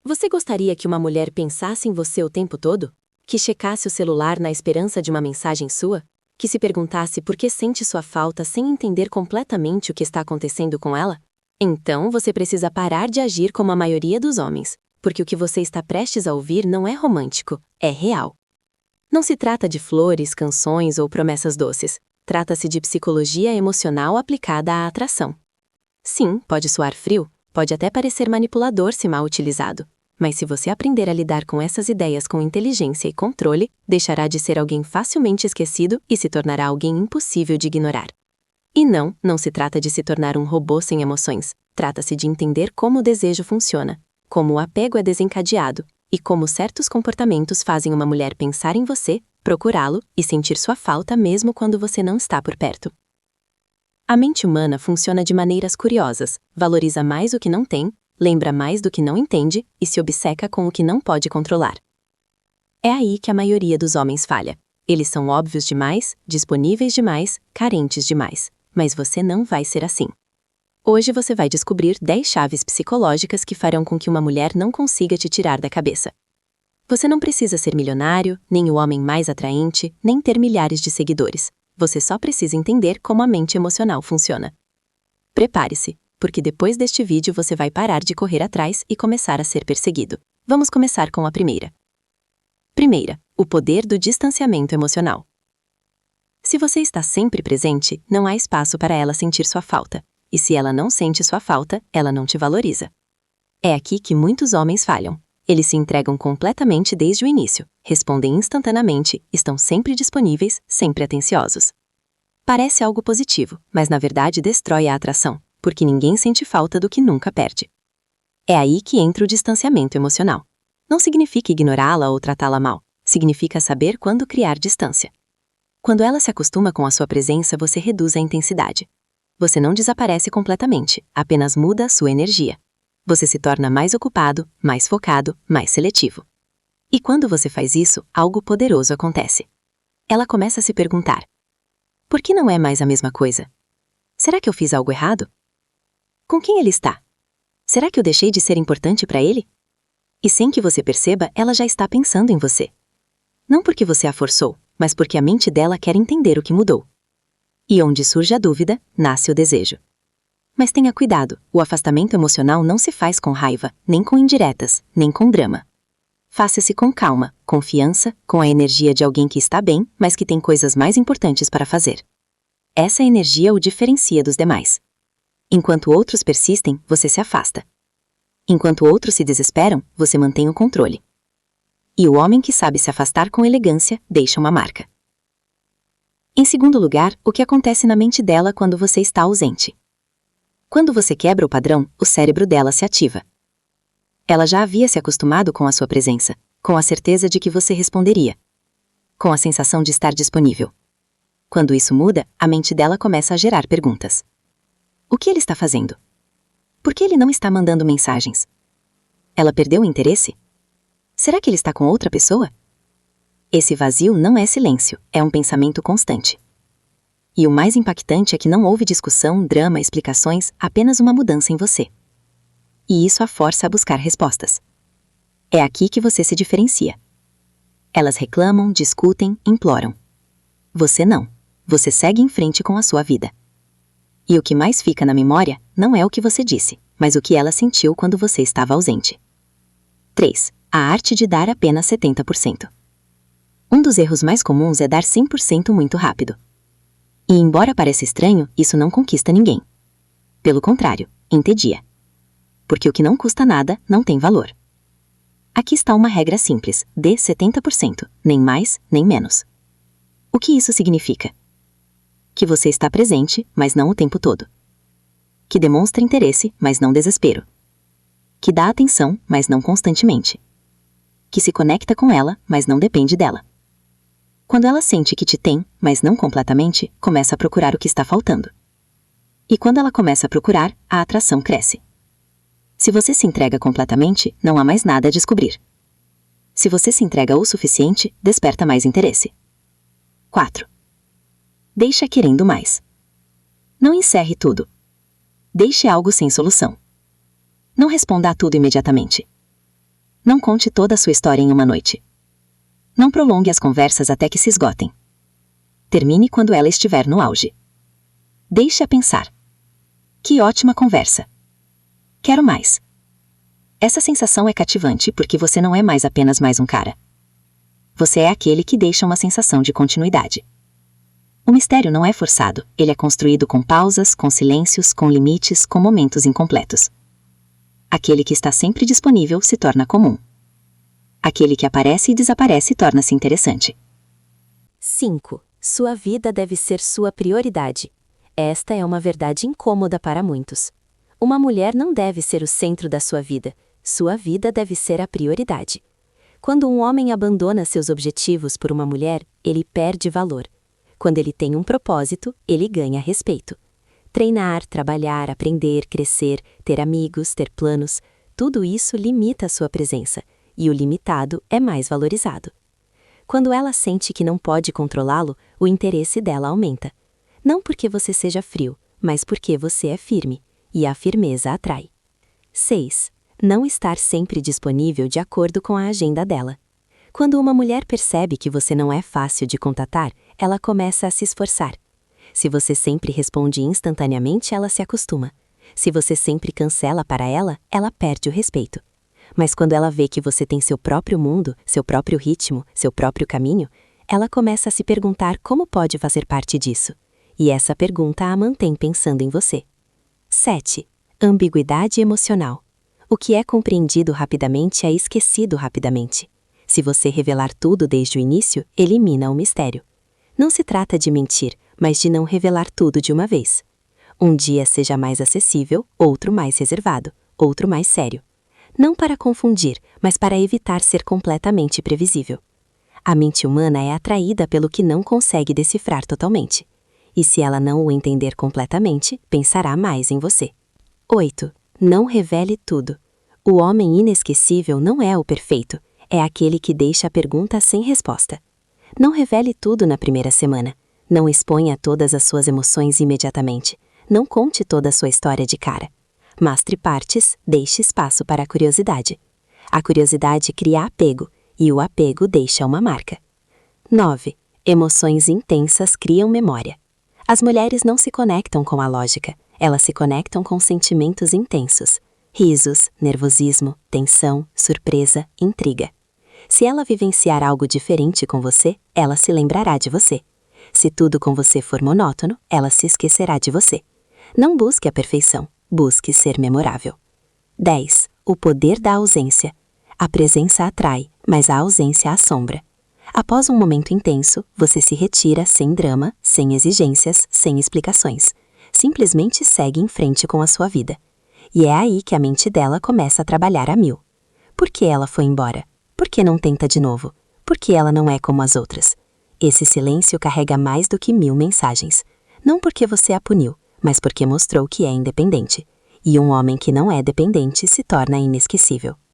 Você gostaria que uma mulher pensasse em você o tempo todo? Que checasse o celular na esperança de uma mensagem sua? Que se perguntasse por que sente sua falta sem entender completamente o que está acontecendo com ela? Então você precisa parar de agir como a maioria dos homens, porque o que você está prestes a ouvir não é romântico, é real. Não se trata de flores, canções ou promessas doces. Trata-se de psicologia emocional aplicada à atração. Sim, pode soar frio, pode até parecer manipulador se mal utilizado. Mas se você aprender a lidar com essas ideias com inteligência e controle, deixará de ser alguém facilmente esquecido e se tornará alguém impossível de ignorar. E não se trata de se tornar um robô sem emoções. Trata-se de entender como o desejo funciona, como o apego é desencadeado, e como certos comportamentos fazem uma mulher pensar em você, procurá-lo e sentir sua falta mesmo quando você não está por perto. A mente humana funciona de maneiras curiosas, valoriza mais o que não tem, lembra mais do que não entende e se obceca com o que não pode controlar. É aí que a maioria dos homens falha. Eles são óbvios demais, disponíveis demais, carentes demais. Mas você não vai ser assim. Hoje você vai descobrir 10 chaves psicológicas que farão com que uma mulher não consiga te tirar da cabeça. Você não precisa ser milionário, nem o homem mais atraente, nem ter milhares de seguidores. Você só precisa entender como a mente emocional funciona. Prepare-se, porque depois deste vídeo você vai parar de correr atrás e começar a ser perseguido. Vamos começar com a primeira. Primeira, o poder do distanciamento emocional. Se você está sempre presente, não há espaço para ela sentir sua falta. E se ela não sente sua falta, ela não te valoriza. É aqui que muitos homens falham. Eles se entregam completamente desde o início, respondem instantaneamente, estão sempre disponíveis, sempre atenciosos. Parece algo positivo, mas na verdade destrói a atração, porque ninguém sente falta do que nunca perde. É aí que entra o distanciamento emocional. Não significa ignorá-la ou tratá-la mal, significa saber quando criar distância. Quando ela se acostuma com a sua presença, você reduz a intensidade. Você não desaparece completamente, apenas muda a sua energia. Você se torna mais ocupado, mais focado, mais seletivo. E quando você faz isso, algo poderoso acontece. Ela começa a se perguntar: por que não é mais a mesma coisa? Será que eu fiz algo errado? Com quem ele está? Será que eu deixei de ser importante para ele? E sem que você perceba, ela já está pensando em você. Não porque você a forçou, mas porque a mente dela quer entender o que mudou. E onde surge a dúvida, nasce o desejo. Mas tenha cuidado, o afastamento emocional não se faz com raiva, nem com indiretas, nem com drama. Faça-se com calma, confiança, com a energia de alguém que está bem, mas que tem coisas mais importantes para fazer. Essa energia o diferencia dos demais. Enquanto outros persistem, você se afasta. Enquanto outros se desesperam, você mantém o controle. E o homem que sabe se afastar com elegância, deixa uma marca. Em segundo lugar, o que acontece na mente dela quando você está ausente. Quando você quebra o padrão, o cérebro dela se ativa. Ela já havia se acostumado com a sua presença, com a certeza de que você responderia, com a sensação de estar disponível. Quando isso muda, a mente dela começa a gerar perguntas. O que ele está fazendo? Por que ele não está mandando mensagens? Ela perdeu o interesse? Será que ele está com outra pessoa? Esse vazio não é silêncio, é um pensamento constante. E o mais impactante é que não houve discussão, drama, explicações, apenas uma mudança em você. E isso a força a buscar respostas. É aqui que você se diferencia. Elas reclamam, discutem, imploram. Você não. Você segue em frente com a sua vida. E o que mais fica na memória não é o que você disse, mas o que ela sentiu quando você estava ausente. 3. A arte de dar apenas 70%. Um dos erros mais comuns é dar 100% muito rápido. E embora pareça estranho, isso não conquista ninguém. Pelo contrário, entedia. Porque o que não custa nada, não tem valor. Aqui está uma regra simples, dê 70%, nem mais, nem menos. O que isso significa? Que você está presente, mas não o tempo todo. Que demonstra interesse, mas não desespero. Que dá atenção, mas não constantemente. Que se conecta com ela, mas não depende dela. Quando ela sente que te tem, mas não completamente, começa a procurar o que está faltando. E quando ela começa a procurar, a atração cresce. Se você se entrega completamente, não há mais nada a descobrir. Se você se entrega o suficiente, desperta mais interesse. 4. Deixa querendo mais. Não encerre tudo. Deixe algo sem solução. Não responda a tudo imediatamente. Não conte toda a sua história em uma noite. Não prolongue as conversas até que se esgotem. Termine quando ela estiver no auge. Deixe-a pensar. Que ótima conversa! Quero mais. Essa sensação é cativante porque você não é mais apenas mais um cara. Você é aquele que deixa uma sensação de continuidade. O mistério não é forçado, ele é construído com pausas, com silêncios, com limites, com momentos incompletos. Aquele que está sempre disponível se torna comum. Aquele que aparece e desaparece torna-se interessante. 5. Sua vida deve ser sua prioridade. Esta é uma verdade incômoda para muitos. Uma mulher não deve ser o centro da sua vida deve ser a prioridade. Quando um homem abandona seus objetivos por uma mulher, ele perde valor. Quando ele tem um propósito, ele ganha respeito. Treinar, trabalhar, aprender, crescer, ter amigos, ter planos, tudo isso limita a sua presença, e o limitado é mais valorizado. Quando ela sente que não pode controlá-lo, o interesse dela aumenta. Não porque você seja frio, mas porque você é firme, e a firmeza atrai. 6. Não estar sempre disponível de acordo com a agenda dela. Quando uma mulher percebe que você não é fácil de contatar, ela começa a se esforçar. Se você sempre responde instantaneamente, ela se acostuma. Se você sempre cancela para ela, ela perde o respeito. Mas quando ela vê que você tem seu próprio mundo, seu próprio ritmo, seu próprio caminho, ela começa a se perguntar como pode fazer parte disso. E essa pergunta a mantém pensando em você. 7. Ambiguidade emocional. O que é compreendido rapidamente é esquecido rapidamente. Se você revelar tudo desde o início, elimina o mistério. Não se trata de mentir, mas de não revelar tudo de uma vez. Um dia seja mais acessível, outro mais reservado, outro mais sério. Não para confundir, mas para evitar ser completamente previsível. A mente humana é atraída pelo que não consegue decifrar totalmente. E se ela não o entender completamente, pensará mais em você. 8. Não revele tudo. O homem inesquecível não é o perfeito, é aquele que deixa a pergunta sem resposta. Não revele tudo na primeira semana. Não exponha todas as suas emoções imediatamente. Não conte toda a sua história de cara. Mastre partes, deixe espaço para a curiosidade. A curiosidade cria apego, e o apego deixa uma marca. 9. Emoções intensas criam memória. As mulheres não se conectam com a lógica, elas se conectam com sentimentos intensos. Risos, nervosismo, tensão, surpresa, intriga. Se ela vivenciar algo diferente com você, ela se lembrará de você. Se tudo com você for monótono, ela se esquecerá de você. Não busque a perfeição, busque ser memorável. 10. O poder da ausência. A presença atrai, mas a ausência assombra. Após um momento intenso, você se retira sem drama, sem exigências, sem explicações. Simplesmente segue em frente com a sua vida. E é aí que a mente dela começa a trabalhar a mil. Por que ela foi embora? Por que não tenta de novo? Por que ela não é como as outras? Esse silêncio carrega mais do que 1000 mensagens. Não porque você a puniu, mas porque mostrou que é independente. E um homem que não é dependente se torna inesquecível.